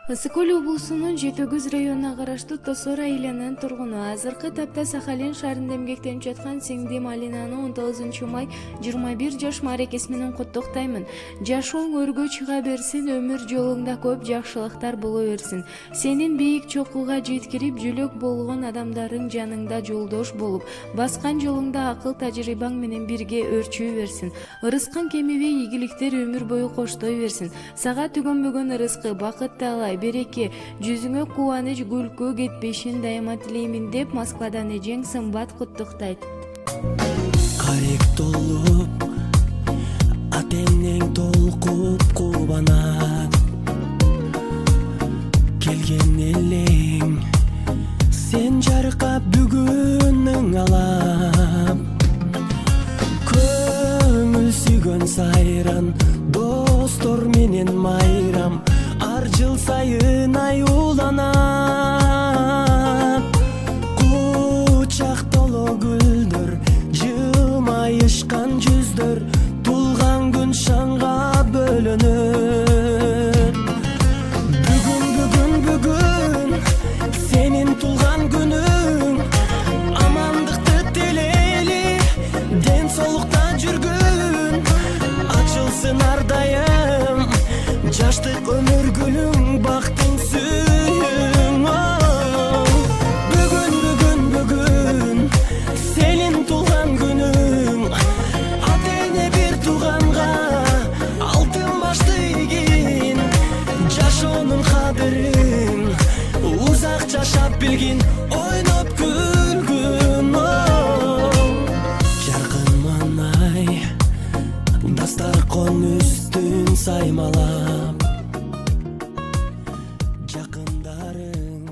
Ысык Көл облусунун Жетөгүз районуна караштуу Тосор айылынын тургуну азыркы тапта Сахалин шаарында эмгектенип жаткан сиңдим Алинаны 19 май 21 жаш мааракеси менен куттуктаймын. Жашооң өргө чыга берсин, өмүр жолуңда көп жакшылыктар боло берсин. Сенин бийик чокуга жеткирип, жүлөк болгон адамдарың жаныңда жолдош болуп, баскан жолуңда акыл тажрыйбаң менен бирге өрчүй берсин. Ырыскан кемебей ийгиликтер өмүр бою коштой берсин. Сага түгөнбөгөн ырыскы, бакыт талай, береке, жүзүңө кубаныч, күлкү кетпешин дайыма тилеймин деп Москвадан Эжең Сымбат куттуктайт. Карек толуп, атеңнең толкуп кубанат. Келген элең, сен жаркап бүгүнүң алам. Көңүл сүйгөн сайран, достор менен майрам. Ар жыл сайын аюуланат. Кучак толо гүлдөр, жылмайышкан жүздөр, тулган күн шаңга бөлөнөт. Бүгүн сенин тулган күнүң, амандыкты тилейли, ден соолукта жүргүн, ачылсын ар дайым жаштык өмүр гүлүң, бактың сүйүң. Бүгүн сенин тулган күнүң, ата эне бир тууганга алтын башты ийгин, жашоонун кадырын узак жашап билгин, ойноп күлгүн. Жаркын маанай дастаркон үстүн саймалап, жакындарың